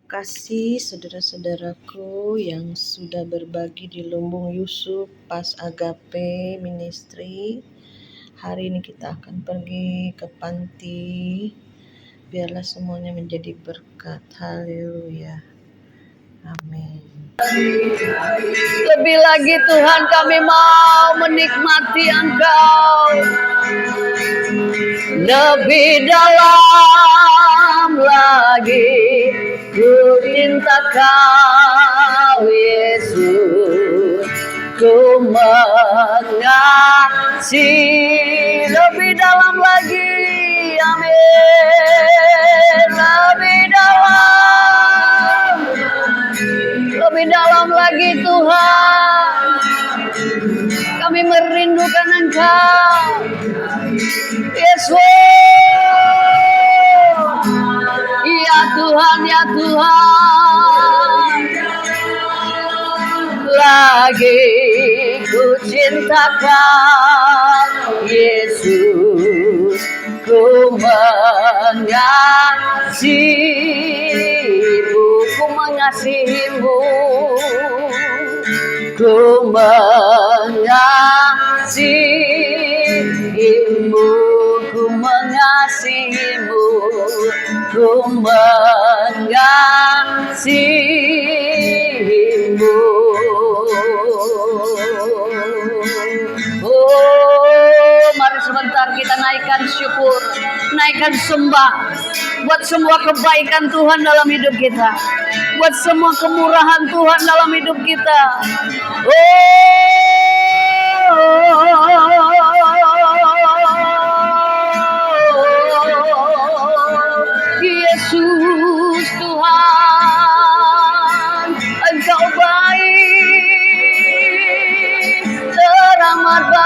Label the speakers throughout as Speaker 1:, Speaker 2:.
Speaker 1: kasih saudara-saudaraku yang sudah berbagi di Lumbung Yusuf pas Agape Ministry. Hari ini kita akan pergi ke panti. Biarlah semuanya menjadi berkat. Haleluya. Amin.
Speaker 2: Lebih lagi Tuhan, kami mau menikmati Engkau lebih dalam lagi. Ku cinta Kau Yesus, ku mengasihi lebih dalam lagi. Amin. Lebih dalam lagi Tuhan, kami merindukan Engkau Yesus. Ya Tuhan, ya Tuhan, lagi ku cintakan Yesus, ku mengasihimu, ku mengasihimu, ku mengasihimu, ku mengasihimu, ku mengasihimu. Oh, mari sebentar kita naikkan syukur, naikkan sembah buat semua kebaikan Tuhan dalam hidup kita, buat semua kemurahan Tuhan dalam hidup kita. Yesus Tuhan, Engkau baik, teramat baik,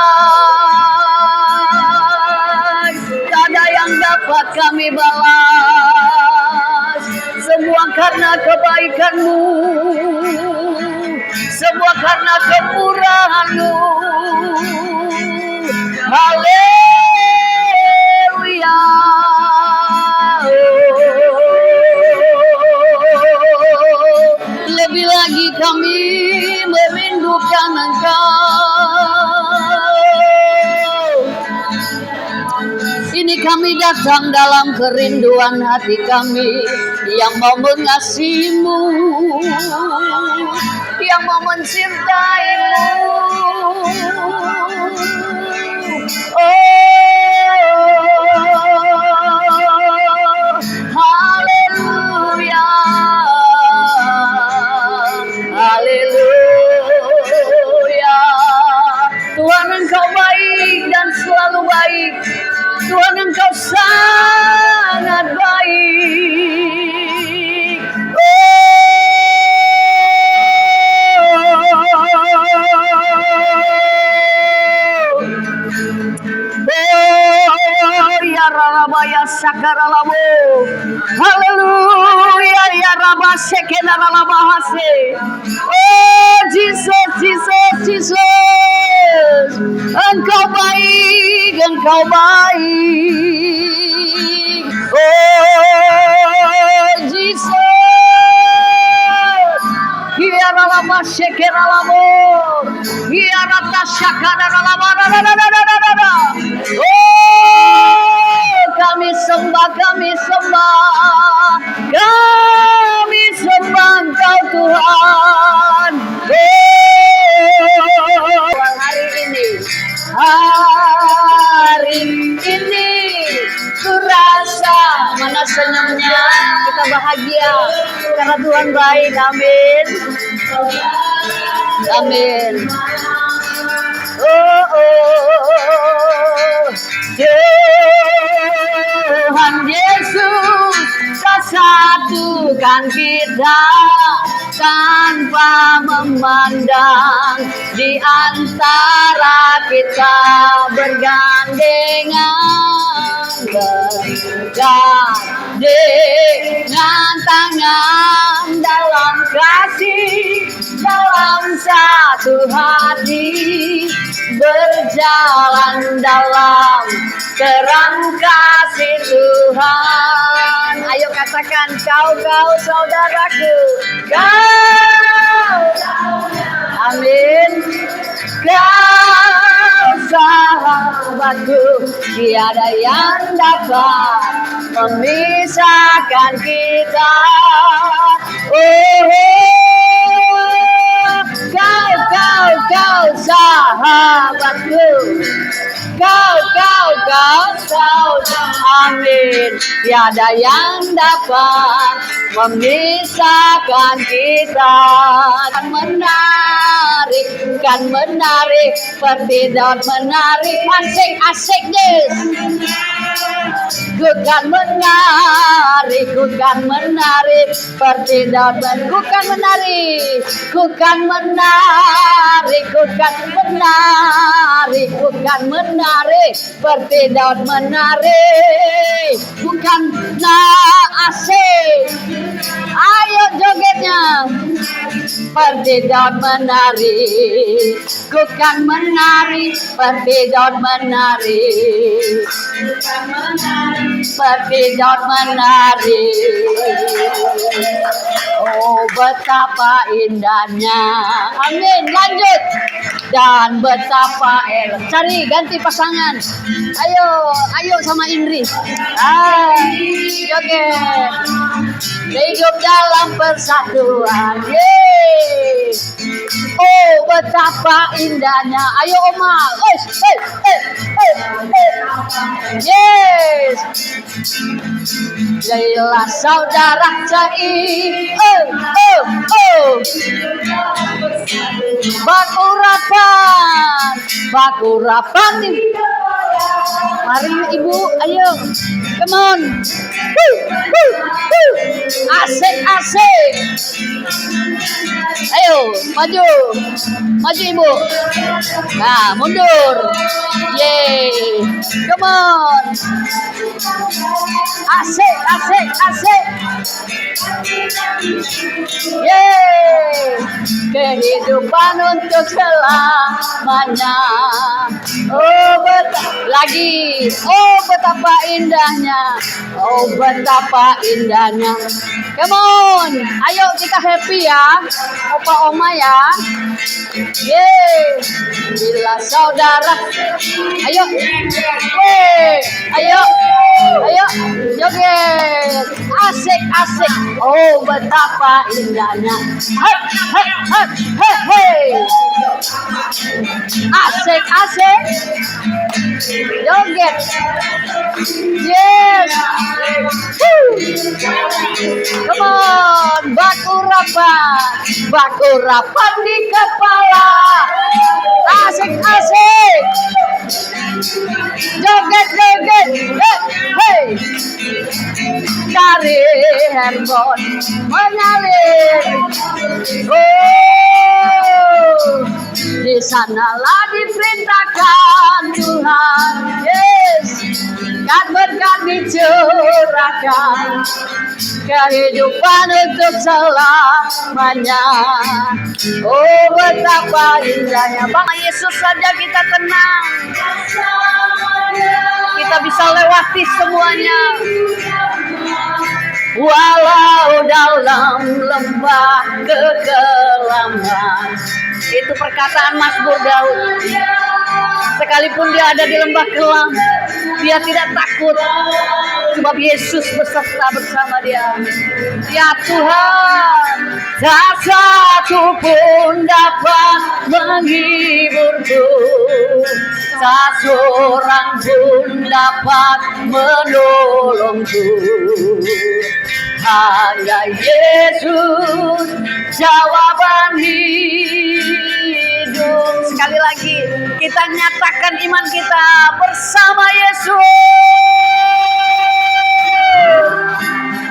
Speaker 2: tak ada yang dapat kami balas. Semua karena kebaikan-Mu, semua karena kemurahan-Mu. Haleluya. Lebih lagi kami merindukan Engkau. Ini kami datang dalam kerinduan hati kami yang mau mengasihi-Mu, yang mau mencintai-Mu. Haleluya, haleluya. Tuhan, Engkau baik dan selalu baik. Tuhan, Engkau sangat baik. Ya Rabaya Sakaralamu. Haleluya, ya Rabba Sekenaralabahase. Oh Jesus, Jesus, Jesus. Engkau baik, Engkau baik. Oh Jesus. Ya Rabba Sekenaralamu. Ya Rabba Sakaralamu. Kami sembah, kami sembah, kami sembah Engkau Tuhan. Hari ini ku rasa mana senyumnya, kita bahagia karena Tuhan baik. Amin, amin. Tuhan Yesus, Kau satukan kita tanpa memandang, di antara kita bergandengan, bergandengan tangan dalam kasih, dalam satu hati, berjalan dalam terang kasih Tuhan. Ayo katakan, kau saudaraku, kau, amin, kau sahabatku, tiada yang dapat memisahkan kita. Kau sahabatku, kau saudara, amin, tiada yang dapat memisahkan kita. Kan menarik, seperti daun menarik, asik deh. Ku kan menarik, seperti daun menarik, ku kan menarik, seperti daun menarik, bukan asik. Ayo jogetnya, seperti daun menarik, ku kan menarik, seperti daun menarik, seperti daun menarik. Oh, betapa indahnya, amin, lanjut. Dan betapa cari ganti pasangan. Ayo sama Indri. Joget. Hidup dalam persatuan. Yeay. Oh, betapa indahnya. Ayo Oma. Yes. Jadilah saudara cai. Bakurapan nih. Mari Ibu, ayo. Come on. Asik. Ayo, maju Ibu. Nah, mundur. Yeay. Come on. Asik. Yeay. Kehidupan untuk selamanya. Oh, betapa indahnya. Oh, betapa indahnya. Come on. Ayo kita happy ya. Opa Oma ya. Yeay. Bila saudara. Ayo. Ayo. Joget. Asik. Oh, betapa indahnya. Hey. Asik. Joget. Yes. Come on. Bakurapan di kepala. Asik. Joget. Hey. Cari handphone mengalir. Oh, di sanalah diperintahkan Tuhan. Yes, kan berkat dicurahkan kehidupan untuk selamanya. Oh, betapa indahnya. Bang Yesus saja kita tenang. Kita bisa lewati semuanya. Walau dalam lembah kekelaman. Itu perkataan Mazmur Daud. Sekalipun dia ada di lembah kelam, dia tidak takut. Sebab Yesus bersama dia. Ya Tuhan, tak satu pun dapat menghiburku, tak seorang pun dapat menolongku. Hanya Yesus jawaban hidup. Sekali lagi kita nyatakan iman kita bersama Yesus.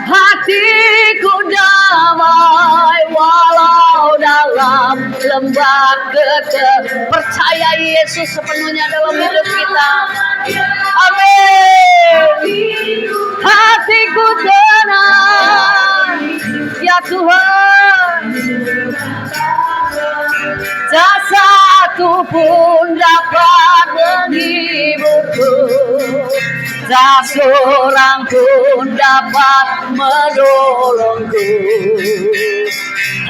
Speaker 2: Hatiku damai walau dalam lembah kekelaman. Percaya Yesus sepenuhnya dalam hidup kita. Amin. Hatiku tenang, ya Tuhan. Tak satu pun dapat menghiburku, tak seorang pun dapat menolongku.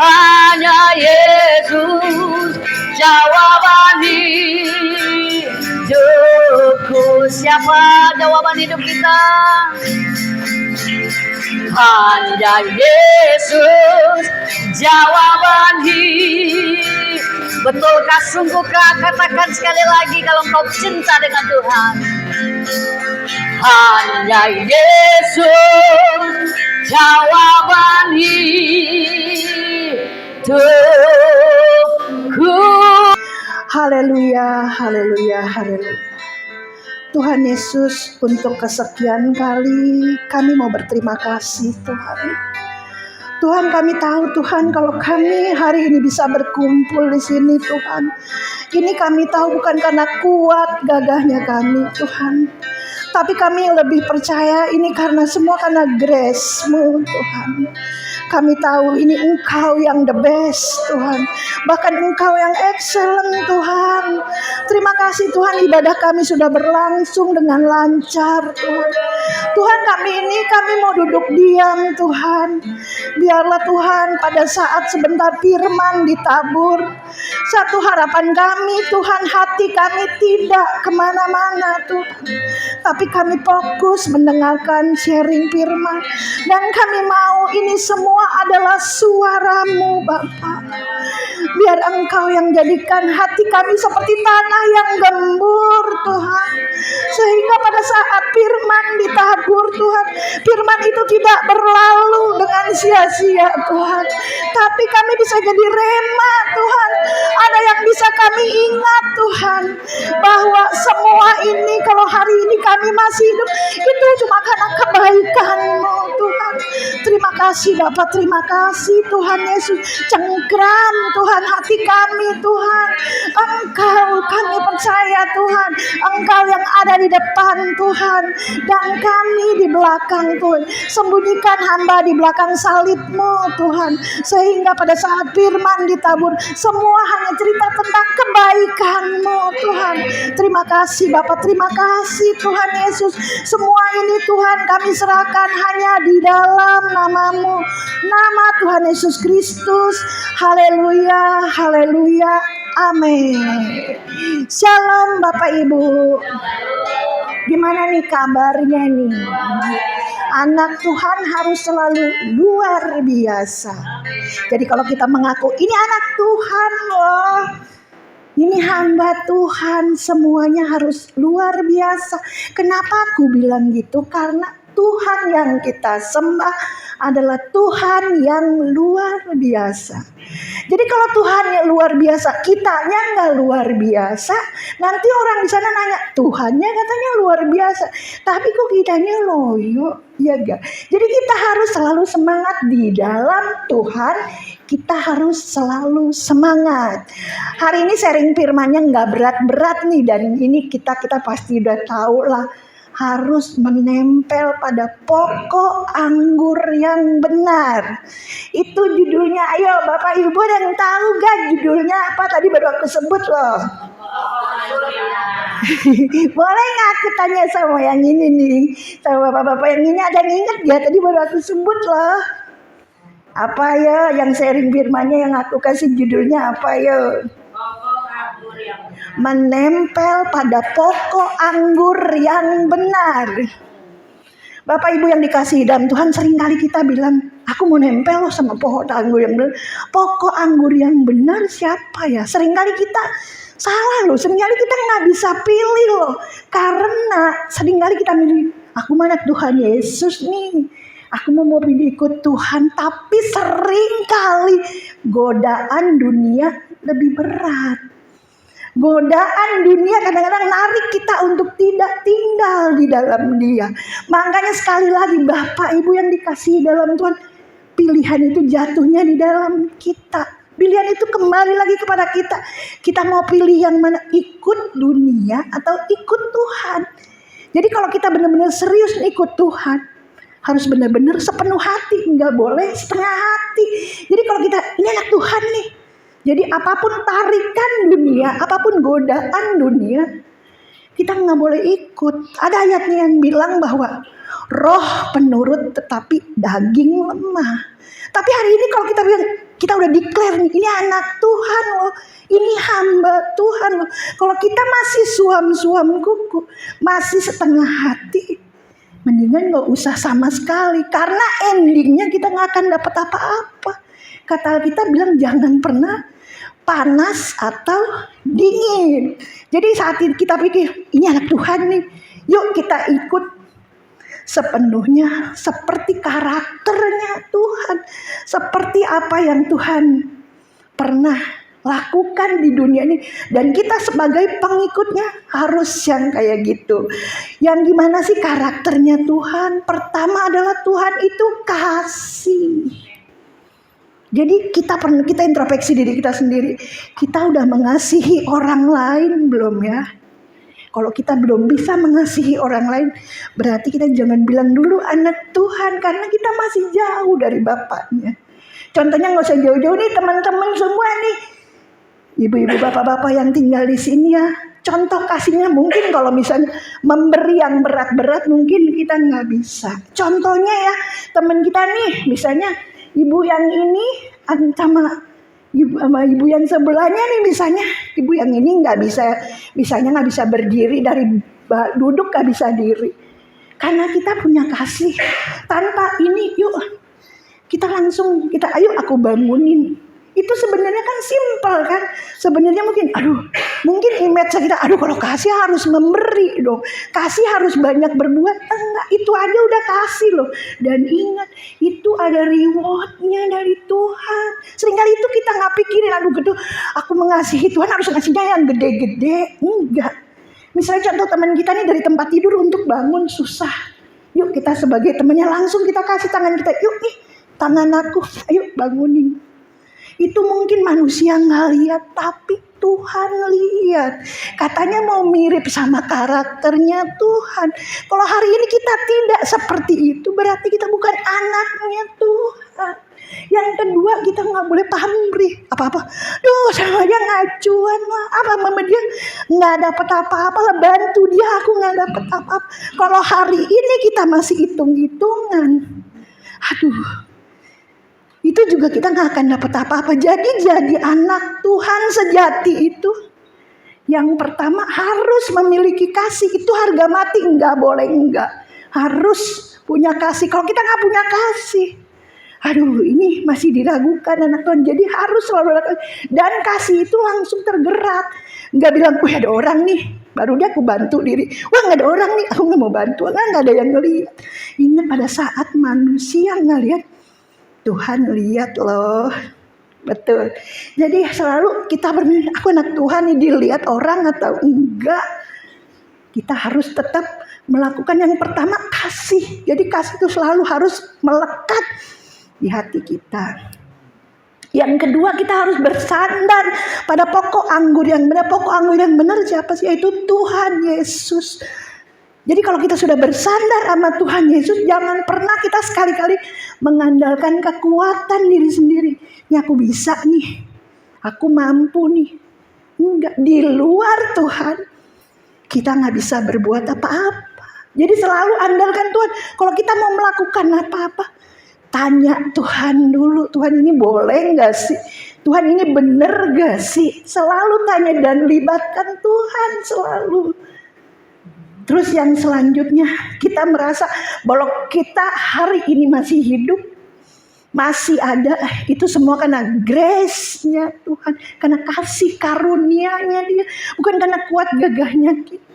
Speaker 2: Hanya Yesus jawaban hidupku. Siapa jawaban hidup kita? Hanya Yesus jawaban hidup. Betulkah, sungguhkah? Katakan sekali lagi kalau kau cinta dengan Tuhan. Hanya Yesus jawaban hidupku.
Speaker 3: Haleluya, haleluya, haleluya. Tuhan Yesus, untuk kesekian kali kami mau berterima kasih Tuhan. Tuhan, kami tahu Tuhan kalau kami hari ini bisa berkumpul di sini Tuhan. Ini kami tahu bukan karena kuat gagahnya kami Tuhan. Tapi kami lebih percaya ini karena semua karena grace-Mu Tuhan. Kami tahu ini Engkau yang the best Tuhan. Bahkan Engkau yang excellent Tuhan. Terima kasih Tuhan, ibadah kami sudah berlangsung dengan lancar Tuhan. Tuhan, kami mau duduk diam Tuhan. Biarlah Tuhan pada saat sebentar firman ditabur, satu harapan kami Tuhan, hati kami tidak kemana-mana Tuhan, tapi kami fokus mendengarkan sharing firman. Dan kami mau ini semua adalah suara-Mu Bapa. Biar Engkau yang jadikan hati kami seperti tanah yang gembur Tuhan, sehingga pada saat firman ditabur Tuhan, firman itu tidak berlalu dengan sia-sia Tuhan, tapi kami bisa jadi rema Tuhan. Ada yang bisa kami ingat Tuhan, bahwa semua ini kalau hari ini kami masih hidup itu cuma karena kebaikan-Mu Tuhan. Terima kasih Bapak, terima kasih Tuhan Yesus. Cengkram Tuhan hati kami Tuhan. Engkau, kami percaya Tuhan, Engkau yang ada di depan Tuhan, dan kami di belakang Tuhan. Sembunyikan hamba di belakang salib-Mu Tuhan, sehingga pada saat firman ditabur semua hanya cerita tentang kebaikan-Mu Tuhan. Terima kasih Bapak, terima kasih Tuhan Yesus. Semua ini Tuhan kami serahkan hanya di dalam nama-Mu, nama Tuhan Yesus Kristus. Haleluya, haleluya, amin. Shalom Bapak Ibu. Gimana nih kabarnya nih? Anak Tuhan harus selalu luar biasa. Jadi kalau kita mengaku ini anak Tuhan loh, ini hamba Tuhan, semuanya harus luar biasa. Kenapa aku bilang gitu? Karena Tuhan yang kita sembah adalah Tuhan yang luar biasa. Jadi kalau Tuhan yang luar biasa, kitanya nggak luar biasa, nanti orang di sana nanya, Tuhannya katanya luar biasa, tapi kok kitanya loyo, ya gak? Jadi kita harus selalu semangat di dalam Tuhan. Kita harus selalu semangat. Hari ini sharing firmannya nggak berat-berat nih, dan ini kita pasti udah tahu lah. Harus menempel pada pokok anggur yang benar. Itu judulnya. Ayo Bapak Ibu ada yang tahu gak judulnya apa? Tadi baru aku sebut loh. Boleh gak aku tanya sama yang ini nih, sama bapak-bapak yang ini, ada yang ingat ya? Tadi baru aku sebut loh. Apa ya yang sharing firmannya yang aku kasih judulnya apa ya? Menempel pada pokok anggur yang benar. Bapak Ibu yang dikasihi dalam Tuhan, seringkali kita bilang, aku mau nempel loh sama pokok anggur yang benar. Pokok anggur yang benar siapa ya? Seringkali kita salah loh, seringkali kita nggak bisa pilih loh. Karena seringkali kita milih, aku mana Tuhan Yesus nih, aku mau pilih ikut Tuhan. Tapi seringkali godaan dunia lebih berat. Godaan dunia kadang-kadang narik kita untuk tidak tinggal di dalam Dia. Makanya sekali lagi Bapak Ibu yang dikasihi dalam Tuhan, pilihan itu jatuhnya di dalam kita. Pilihan itu kembali lagi kepada kita. Kita mau pilih yang mana, ikut dunia atau ikut Tuhan. Jadi kalau kita benar-benar serius ikut Tuhan, harus benar-benar sepenuh hati, nggak boleh setengah hati. Jadi kalau kita ini anak Tuhan nih, Jadi apapun tarikan dunia, apapun godaan dunia, kita nggak boleh ikut. Ada ayatnya yang bilang bahwa roh penurut tetapi daging lemah. Tapi hari ini kalau kita bilang, kita udah declare nih, ini anak Tuhan loh, ini hamba Tuhan loh. Kalau kita masih suam-suam kuku, masih setengah hati, mendingan gak usah sama sekali. Karena endingnya kita gak akan dapat apa-apa. Kata kita bilang jangan pernah panas atau dingin. Jadi saat kita pikir ini anak Tuhan nih, yuk kita ikut sepenuhnya seperti karakternya Tuhan, seperti apa yang Tuhan pernah lakukan di dunia ini, dan kita sebagai pengikutnya harus yang kayak gitu. Yang gimana sih karakternya Tuhan? Pertama adalah Tuhan itu kasih. Jadi kita introspeksi diri kita sendiri. Kita udah mengasihi orang lain belum ya? Kalau kita belum bisa mengasihi orang lain, berarti kita jangan bilang dulu anak Tuhan, karena kita masih jauh dari Bapaknya. Contohnya nggak usah jauh-jauh nih teman-teman semua nih, ibu-ibu bapak-bapak yang tinggal di sini ya. Contoh kasihnya mungkin kalau misalnya memberi yang berat-berat mungkin kita nggak bisa. Contohnya ya teman kita nih, misalnya ibu yang ini sama ibu yang sebelahnya nih, misalnya ibu yang ini nggak bisa berdiri dari duduk, nggak bisa diri. Karena kita punya kasih. Tanpa ini yuk ayo aku bangunin. Itu sebenarnya kan simpel kan. Sebenarnya mungkin image kita, kalau kasih harus memberi dong. Kasih harus banyak berbuat. Enggak, itu aja udah kasih loh. Dan ingat, itu ada rewardnya dari Tuhan. Seringkali itu kita nggak pikirin, aku mengasihi Tuhan harus ngasihnya yang gede-gede. Enggak. Misalnya contoh teman kita nih dari tempat tidur untuk bangun susah. Yuk kita sebagai temannya langsung kita kasih tangan kita. Yuk nih, tangan aku, ayo bangunin. Itu mungkin manusia nggak lihat, tapi Tuhan lihat. Katanya mau mirip sama karakternya Tuhan. Kalau hari ini kita tidak seperti itu, berarti kita bukan anaknya Tuhan. Yang kedua, kita nggak boleh pamrih apa-apa. Sama dia ngacuan lah, sama dia nggak dapat apa-apa lah, bantu dia aku nggak dapat apa-apa. Kalau hari ini kita masih hitung-hitungan, itu juga kita gak akan dapat apa-apa. Jadi anak Tuhan sejati itu, yang pertama harus memiliki kasih. Itu harga mati, gak boleh enggak. Harus punya kasih. Kalau kita gak punya kasih, ini masih diragukan anak Tuhan. Jadi harus selalu ada kasih. Dan kasih itu langsung tergerak. Gak bilang, ada orang nih, baru dia aku bantu diri. Wah gak ada orang nih, aku gak mau bantu. Gak ada yang ngelihat. Ingat pada saat manusia ngelihat, Tuhan lihat loh. Betul. Jadi selalu kita berpikir, aku anak Tuhan nih, dilihat orang atau enggak. Kita harus tetap melakukan yang pertama, kasih. Jadi kasih itu selalu harus melekat di hati kita. Yang kedua, kita harus bersandar pada pokok anggur yang benar. Pokok anggur yang benar siapa sih? Yaitu Tuhan Yesus. Jadi kalau kita sudah bersandar sama Tuhan Yesus, jangan pernah kita sekali-kali mengandalkan kekuatan diri sendiri. Ini aku bisa nih, aku mampu nih. Enggak, di luar Tuhan kita nggak bisa berbuat apa-apa. Jadi selalu andalkan Tuhan. Kalau kita mau melakukan apa-apa, tanya Tuhan dulu. Tuhan ini boleh nggak sih? Tuhan ini bener nggak sih? Selalu tanya dan libatkan Tuhan selalu. Terus yang selanjutnya, kita merasa bahwa kita hari ini masih hidup, masih ada, itu semua karena grace-nya Tuhan, karena kasih karunia-Nya Dia, bukan karena kuat gagahnya kita.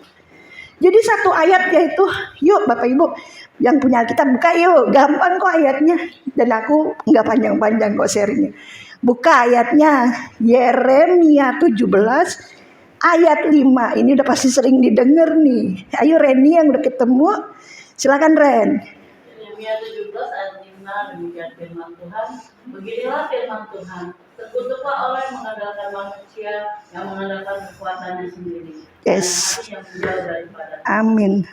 Speaker 3: Jadi satu ayat yaitu, yuk Bapak Ibu yang punya Alkitab buka yuk, gampang kok ayatnya, dan aku nggak panjang-panjang kok sharingnya. Buka ayatnya, Yeremia 17 ayat 5, ini udah pasti sering didengar nih. Ayo Reni yang udah ketemu, silakan Ren.
Speaker 4: Yeremia 17 ayat 5, demikian firman Tuhan. Beginilah firman Tuhan, terkutuklah orang yang mengandalkan manusia, yang mengandalkan kekuatannya sendiri.
Speaker 3: Yes.
Speaker 4: Yang menjauh daripada.
Speaker 3: Amin.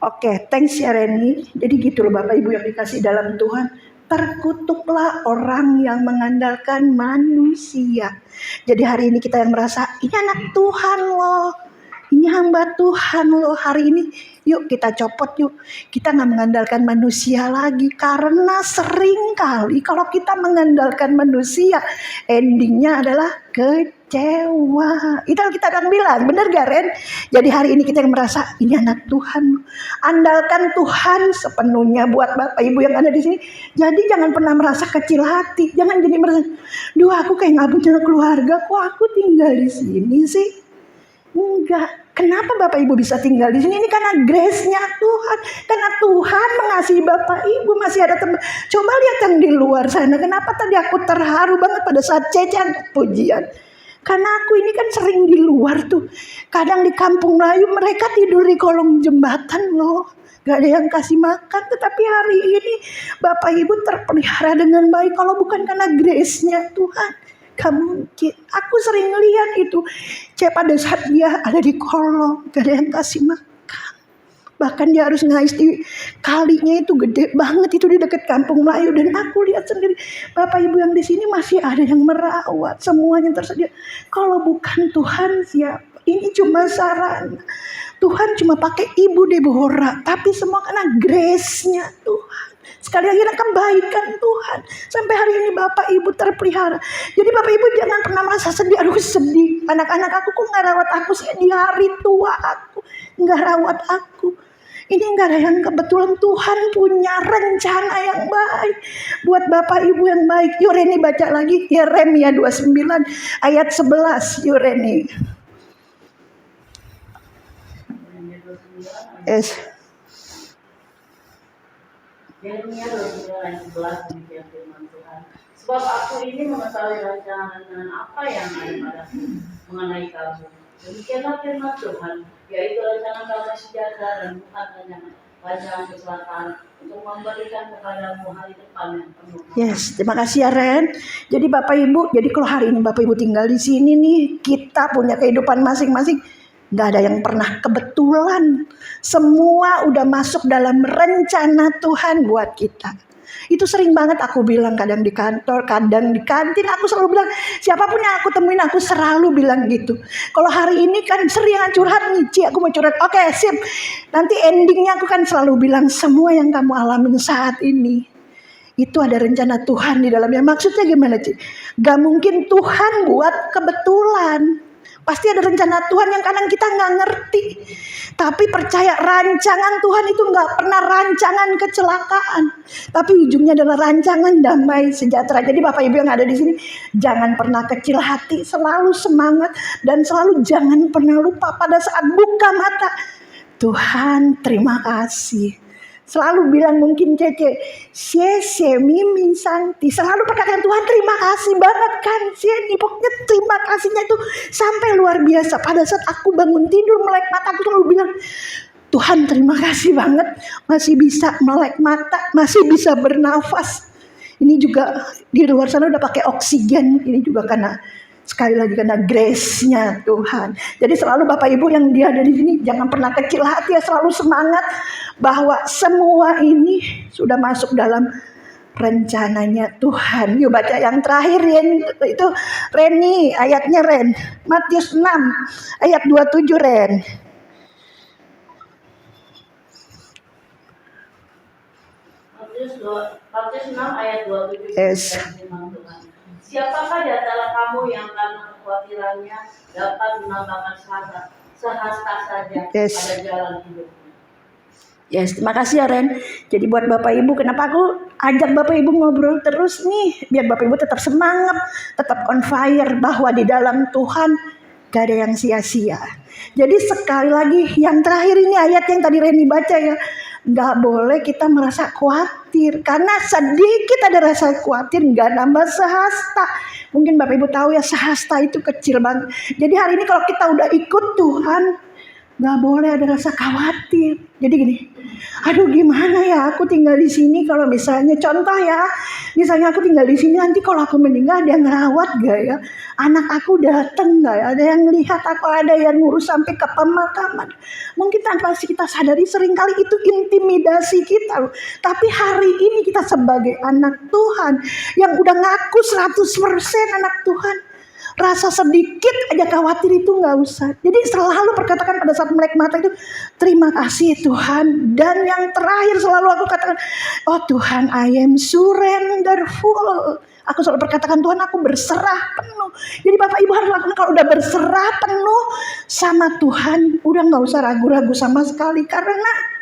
Speaker 3: Oke, thanks ya Reni. Jadi gitu loh Bapak Ibu yang dikasih dalam Tuhan. Terkutuklah orang yang mengandalkan manusia. Jadi hari ini kita yang merasa ini anak Tuhan loh, ini hamba Tuhan loh, hari ini yuk kita copot yuk. Kita gak mengandalkan manusia lagi. Karena sering kali kalau kita mengandalkan manusia, endingnya adalah kecewa. Itu yang kita akan bilang, benar gak Ren? Jadi hari ini kita yang merasa ini anak Tuhan. Andalkan Tuhan sepenuhnya buat Bapak Ibu yang ada di sini. Jadi jangan pernah merasa kecil hati. Jangan jadi merasa, duh aku kayak gak punya keluarga, kok aku tinggal di sini sih? Enggak. Kenapa Bapak Ibu bisa tinggal di sini? Ini karena grace-nya Tuhan. Karena Tuhan mengasihi Bapak Ibu. Masih ada teman. Coba lihat yang di luar sana. Kenapa tadi aku terharu banget pada saat Cece angkat pujian. Karena aku ini kan sering di luar tuh. Kadang di Kampung Melayu mereka tidur di kolong jembatan loh. Gak ada yang kasih makan. Tetapi hari ini Bapak Ibu terpelihara dengan baik. Kalau bukan karena grace-nya Tuhan. Gak mungkin. Aku sering lihat itu. Pada saat dia ada di kolong, gak ada yang kasih makan. Bahkan dia harus ngais di kalinya itu gede banget itu di dekat Kampung Melayu. Dan aku lihat sendiri Bapak Ibu yang di sini masih ada yang merawat, semuanya tersedia. Kalau bukan Tuhan siapa? Ini cuma sarana. Tuhan cuma pakai Ibu Deborah, tapi semua karena grace-nya Tuhan. Sekali lagi kebaikan Tuhan. Sampai hari ini Bapak Ibu terpelihara. Jadi Bapak Ibu jangan pernah merasa sedih. Aduh sedih. Anak-anak aku kok gak rawat aku sih di hari tua aku. Gak rawat aku. Ini gak ada yang kebetulan. Tuhan punya rencana yang baik. Buat Bapak Ibu yang baik. Yuk Reni baca lagi. Yeremia 29 ayat 11. Yuk Reni. Yes.
Speaker 4: Yeremia 29 ayat 11 demikian firman Tuhan. Sebab aku ini mengetahui rencana apa yang ada padaku mengenai kamu. Demikianlah firman Tuhan, yaitu rencana damai sejahtera dan bukan rancangan kecelakaan untuk memberikan kepadamu hari depan yang penuh.
Speaker 3: Yes, terima kasih ya Ren. Jadi Bapak Ibu, jadi kalau hari ini Bapak Ibu tinggal di sini nih, kita punya kehidupan masing-masing. Gak ada yang pernah kebetulan. Semua udah masuk dalam rencana Tuhan buat kita. Itu sering banget aku bilang, kadang di kantor, kadang di kantin. Aku selalu bilang, siapapun yang aku temuin aku selalu bilang gitu. Kalau hari ini kan sering curhat nih, Ci, aku mau curhat. Oke, sip. Nanti endingnya aku kan selalu bilang, semua yang kamu alamin saat ini, itu ada rencana Tuhan di dalamnya. Maksudnya gimana Ci? Gak mungkin Tuhan buat kebetulan. Pasti ada rencana Tuhan yang kadang kita gak ngerti. Tapi percaya rancangan Tuhan itu gak pernah rancangan kecelakaan. Tapi ujungnya adalah rancangan damai sejahtera. Jadi Bapak Ibu yang ada di sini, jangan pernah kecil hati. Selalu semangat. Dan selalu jangan pernah lupa pada saat buka mata. Tuhan terima kasih. Selalu bilang mungkin Cece, Sese, Mimi, Santi. Selalu perkataan Tuhan terima kasih banget kan. Sini pokoknya terima kasihnya itu sampai luar biasa. Pada saat aku bangun tidur melek mata, aku selalu bilang, Tuhan terima kasih banget. Masih bisa melek mata, masih bisa bernafas. Ini juga di luar sana udah pakai oksigen. Ini juga karena sekali lagi karena grace-nya Tuhan. Jadi selalu Bapak Ibu yang dia ada di sini jangan pernah kecil hati ya, selalu semangat bahwa semua ini sudah masuk dalam rencananya Tuhan. Yuk baca yang terakhir itu Reni, ayatnya Ren. Matius 6 ayat 27 Ren.
Speaker 4: Matius 6 ayat 27.
Speaker 3: Yes.
Speaker 4: Siapakah di antara kamu yang karena kekhawatirannya dapat menambahkan sehasta saja pada jalan hidupnya?
Speaker 3: Yes, terima kasih ya Ren. Jadi buat Bapak Ibu, kenapa aku ajak Bapak Ibu ngobrol terus nih? Biar Bapak Ibu tetap semangat, tetap on fire. Bahwa di dalam Tuhan gak ada yang sia-sia. Jadi sekali lagi yang terakhir ini ayat yang tadi Reni baca ya. Gak boleh kita merasa khawatir. Karena sedikit ada rasa khawatir gak nambah sehasta. Mungkin Bapak Ibu tahu ya, sehasta itu kecil banget. Jadi hari ini kalau kita udah ikut Tuhan, Gak boleh ada rasa khawatir. Jadi gini, aduh gimana ya aku tinggal di sini kalau misalnya contoh ya, misalnya aku tinggal di sini nanti kalau aku meninggal ada yang ngerawat gak ya? Anak aku datang gak ya? Ada yang lihat aku, ada yang ngurus sampai ke pemakaman. Mungkin tanpa kita sadari seringkali itu intimidasi kita loh. Tapi hari ini kita sebagai anak Tuhan yang udah ngaku 100% anak Tuhan, rasa sedikit aja khawatir itu nggak usah. Jadi selalu perkatakan pada saat melek mata itu, terima kasih Tuhan. Dan yang terakhir selalu aku katakan, oh Tuhan, I am surrenderful. Aku selalu perkatakan, Tuhan aku berserah penuh. Jadi Bapak Ibu harus lakukan, kalau udah berserah penuh sama Tuhan, udah nggak usah ragu-ragu sama sekali. Karena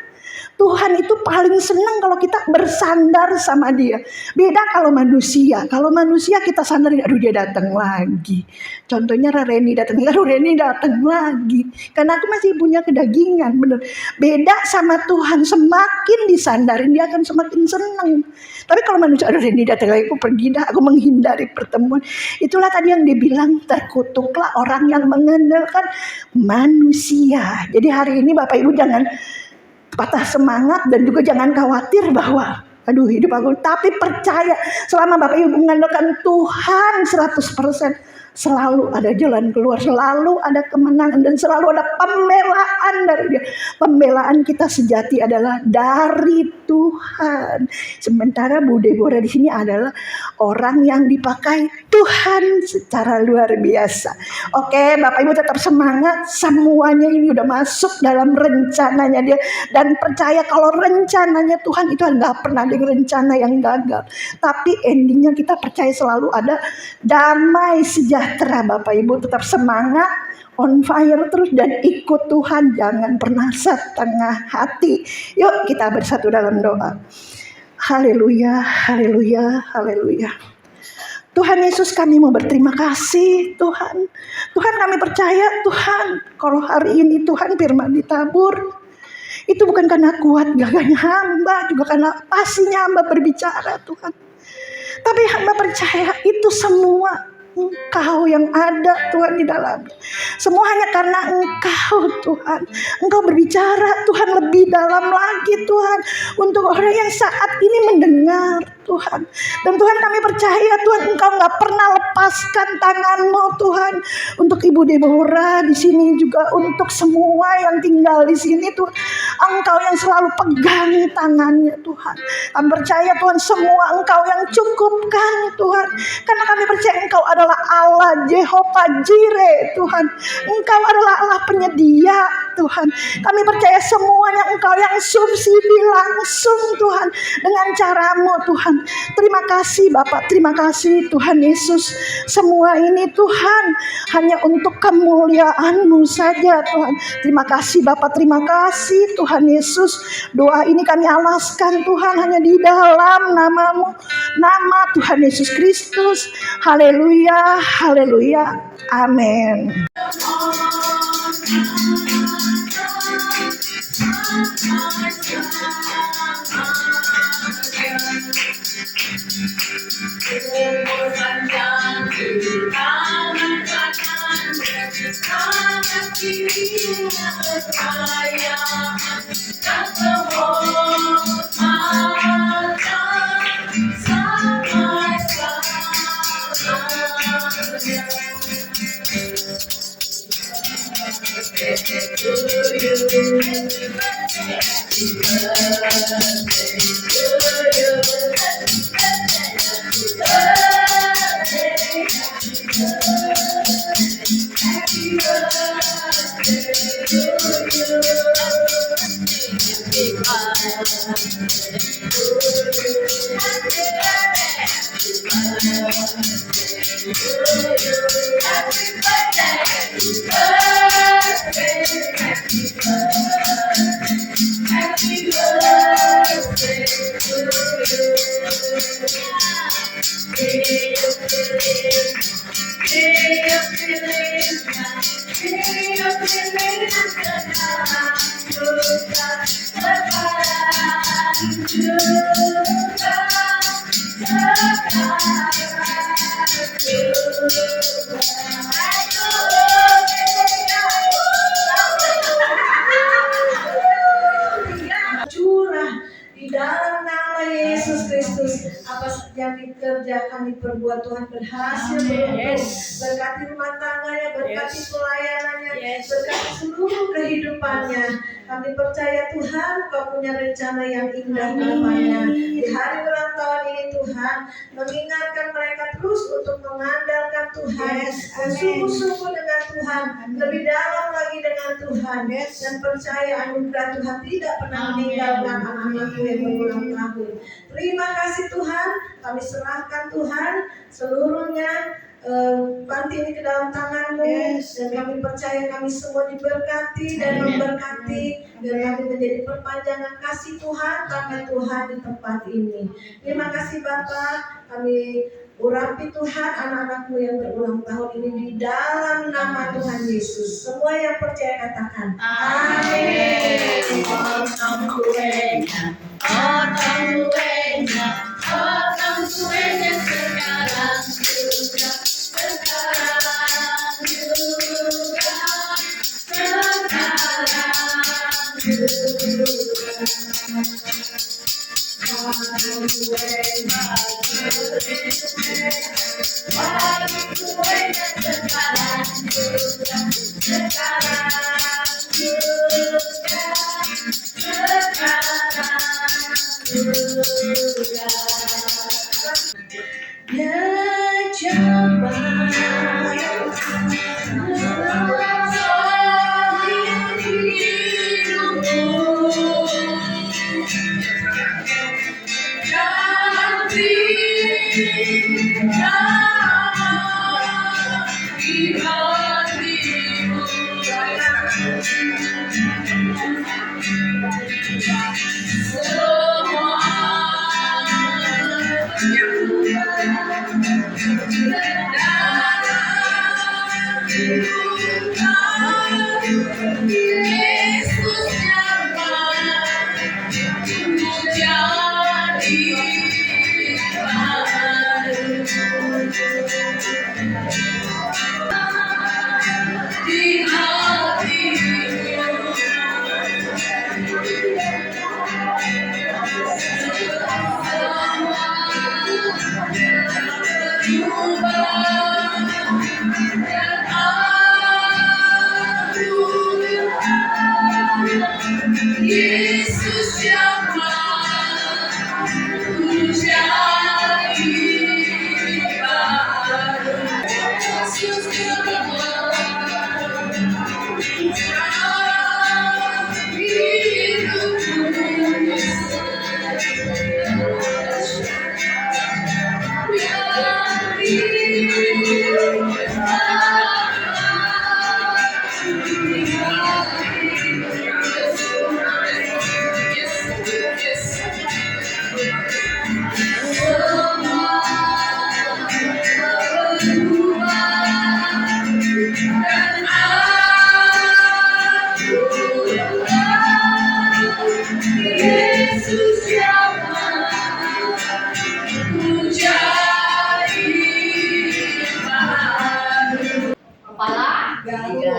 Speaker 3: Tuhan itu paling senang kalau kita bersandar sama Dia. Beda kalau manusia. Kalau manusia kita sandarin, aduh dia datang lagi. Contohnya Reni datang, aduh Reni datang lagi. Karena aku masih punya kedagingan, bener. Beda sama Tuhan, semakin disandarin dia akan semakin senang. Tapi kalau manusia, aduh Reni datang lagi, aku pergi dah, aku menghindari pertemuan. Itulah tadi yang dibilang, terkutuklah orang yang mengandalkan manusia. Jadi hari ini Bapak Ibu jangan patah semangat dan juga jangan khawatir bahwa aduh hidup aku, tapi percaya selama Bapak Ibu mengandalkan Tuhan 100%, selalu ada jalan keluar, selalu ada kemenangan, dan selalu ada pembelaan dari Dia. Pembelaan kita sejati adalah dari Tuhan. Sementara Bu Deborah di sini adalah orang yang dipakai Tuhan secara luar biasa. Oke, Bapak Ibu tetap semangat. Semuanya ini udah masuk dalam rencananya Dia, dan percaya kalau rencananya Tuhan itu nggak pernah ada rencana yang gagal. Tapi endingnya kita percaya selalu ada damai sejahtera. Bapak Ibu tetap semangat, on fire terus, dan ikut Tuhan, jangan pernah setengah hati. Yuk kita bersatu dalam doa. Haleluya, haleluya, haleluya. Tuhan Yesus, kami mau berterima kasih Tuhan. Tuhan, kami percaya Tuhan, kalau hari ini Tuhan firman ditabur, itu bukan karena kuat gagahnya hamba, juga karena pastinya hamba berbicara Tuhan. Tapi hamba percaya itu semua Engkau yang ada Tuhan di dalamnya. Semua hanya karena Engkau Tuhan. Engkau berbicara Tuhan lebih dalam lagi Tuhan, untuk orang yang saat ini mendengar Tuhan. Dan Tuhan kami percaya Tuhan, Engkau gak pernah lepaskan tangan-Mu Tuhan, untuk Ibu Deborah di sini, juga untuk semua yang tinggal di sini Tuhan. Engkau yang selalu pegang tangannya Tuhan. Kami percaya Tuhan, semua Engkau yang cukupkan Tuhan. Karena kami percaya Engkau adalah Allah Jehovah Jireh Tuhan. Engkau adalah Allah penyedia Tuhan. Kami percaya semuanya Engkau yang subsidi langsung Tuhan, dengan cara-Mu Tuhan. Terima kasih Bapak, terima kasih Tuhan Yesus. Semua ini Tuhan hanya untuk kemuliaan-Mu saja Tuhan. Terima kasih Bapak, terima kasih Tuhan Yesus. Doa ini kami alaskan Tuhan hanya di dalam nama-Mu, nama Tuhan Yesus Kristus. Haleluya, haleluya, amin. kami perbuat Tuhan berhasil beruntung. Berkati rumah tangganya, berkati pelayanannya, berkati seluruh kehidupannya. Kami percaya Tuhan Kau punya rencana yang indah kedepannya. Di hari ulang tahun ini Tuhan, mengingatkan mereka terus untuk mengandalkan Tuhan, bersungguh-sungguh dengan Tuhan, lebih dalam lagi dengan Tuhan, dan percaya anugerah Tuhan tidak pernah meninggalkan anak-anakmu yang berulang tahun. Terima kasih Tuhan, kami serahkan Tuhan seluruhnya panti ini ke dalam tangan-Mu, dan kami percaya kami semua diberkati dan memberkati, dan kami menjadi perpanjangan kasih Tuhan, tangan Tuhan di tempat ini. Terima kasih Bapa, kami urapi Tuhan anak-anak-Mu yang berulang tahun ini di dalam nama Tuhan Yesus. Semua yang percaya katakan amin. Otong kuenya sekarang juga, sekarang Yesus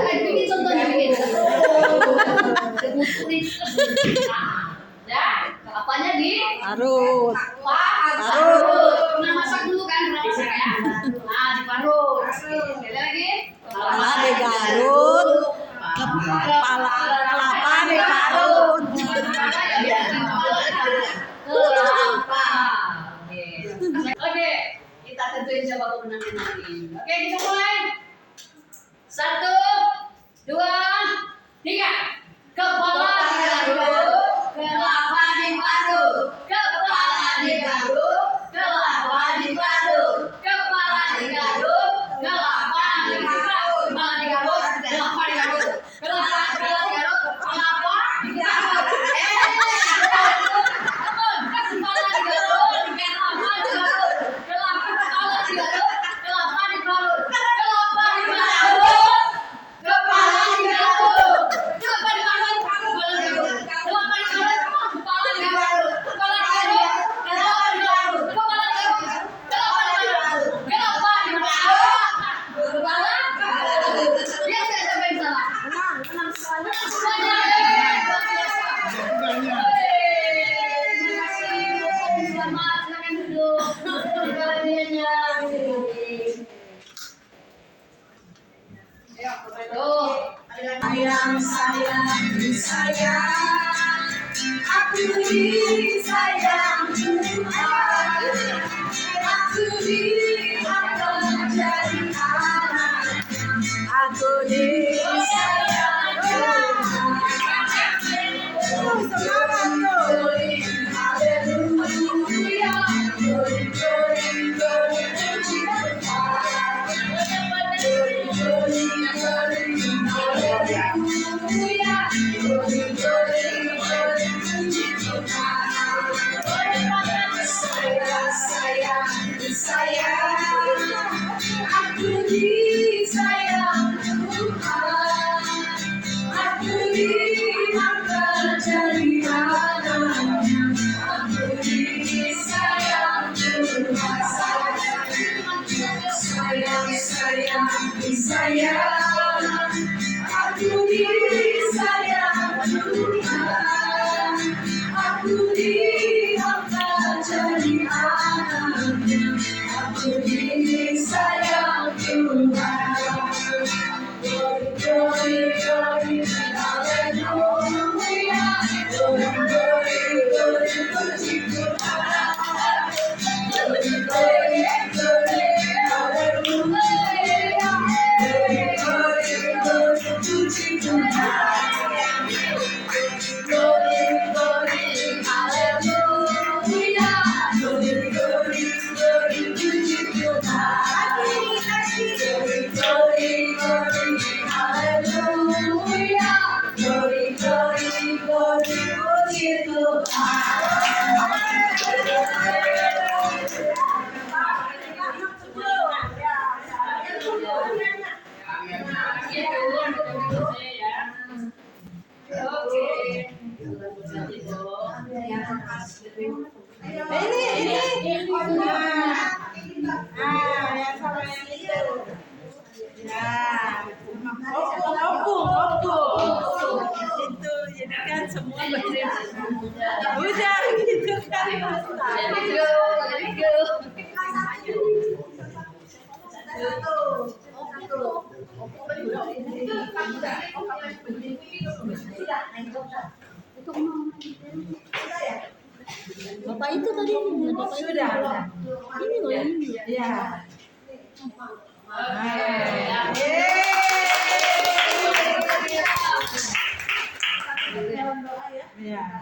Speaker 3: yang ini contohnya begini. Ya, apanya di? Parut. Parut. Nah, masak dulu kan, masak ya. Nah, diparut. Sekali lagi. Kepala digarut. Kepala kelapa diparut. Kelapa. Oke, kita tentuin siapa pemenangnya nanti. Oke, kita mulai. 1, 2, 3. Kepala digarut, kelapa diparut. Kepala digarut, kelapa diparut. Kepala digarut, kelapa diparut. Kepala digarut, kelapa diparut. Kelapa digarut, kelapa diparut. Kepala digarut, kelapa diparut. Kepala digarut, kelapa diparut. Kelapa digarut. Kepala digarut, Sayang, sayang, sayang, aku disayang Tuhan, aku diangkat menjadi anak, aku disayang Tuhan. Semangat tuh. Haleluya, glory, glory, glory, puji Tuhan. Glory, glory, glory, haleluya, glory, glory, glory, puji Tuhan. Sayang, sayang, sayang, aku disayang Tuhan, aku diangkat jadi anak, aku disayang Tuhan. Sayang, sayang, sayang, aku disayang Tuhan, aku diangkat jadi anak, aku disayang Tuhan. Glory, glory, glory, haleluya, glory, glory, glory, puji Tuhan. Glory, glory, glory, haleluya, glory, glory, glory, puji Tuhan. Glory, glory, haleluya, glory, glory, glory, puji Tuhan. Glory, glory, glory, haleluya, glory, glory, glory, puji
Speaker 5: Itu jadikan semua berterima. Udah gitu kan.
Speaker 2: Bapak itu tadi Bapak
Speaker 3: Sudah.
Speaker 2: ini loh ini.
Speaker 3: Ya. Ya.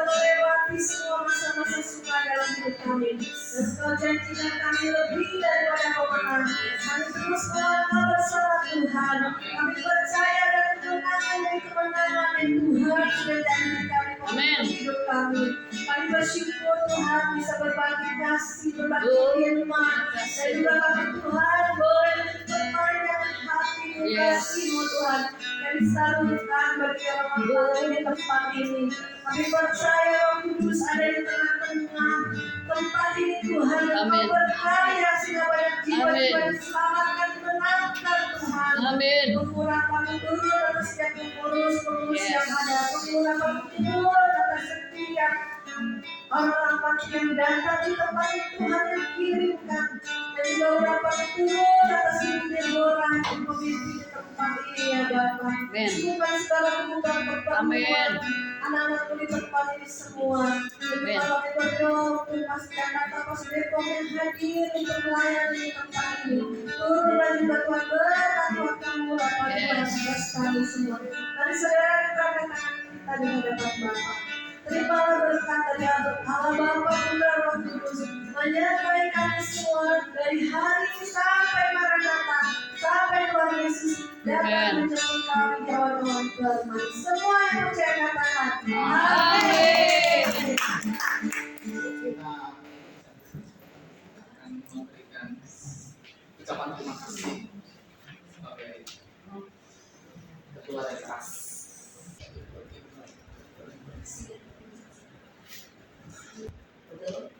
Speaker 3: Melewati semua masa-masa suka dalam hidup kami. Dan Engkau janjikan kami lebih daripada pemenang. Kami terus melangkah bersama Tuhan. Kami percaya dan kemenangan dari kemenangan yang Tuhan sudah janjikan kami dalam hidup kami. Kami bersyukur Tuhan bisa berbagi kasih, berbagi firman. Dan juga kami Tuhan boleh memperpanjang hati kasih-Mu Tuhan. Dari selalu Tuhan bagi orang-orang di tempat ini. Kami percaya Roh Kudus ada di tengah-tengah tempat ini Tuhan. Engkau berkarya sehingga banyak jiwa-jiwa diselamatkan, menangkan Tuhan. Pengurang kami turun atas setiap pengurus yang ada. Pengurang kami turun atas setiap orang-orang yang datang di tempat ini Tuhan yang kirimkan. Dan juga orang kami turun atas setiap orang yang memimpin tempat ini ya Bapa. Bukan segala kebutuhan pertemuan. anak-anakku di tempat ini semua. Jadi kalau kami berdoa, pastikan kata Pastor Depok yang hadir untuk melayani di tempat ini. Turun dan juga Tuhan berkat Tuhan kamu Bapak di saudara sekali semua. Mari saudara kita angkat tangan kita di hadapan Bapa. Terimalah berkat dari Allah Bapa Putra Roh Kudus menyertai kami semua dari hari ini sampai Maranatha, sampai Tuhan Yesus datang menjemput kami di awan-awan firman. Semua yang percaya katakan amin.
Speaker 6: Kita akan memberikan ucapan terima kasih sebagai ketua dari KAS. Betul?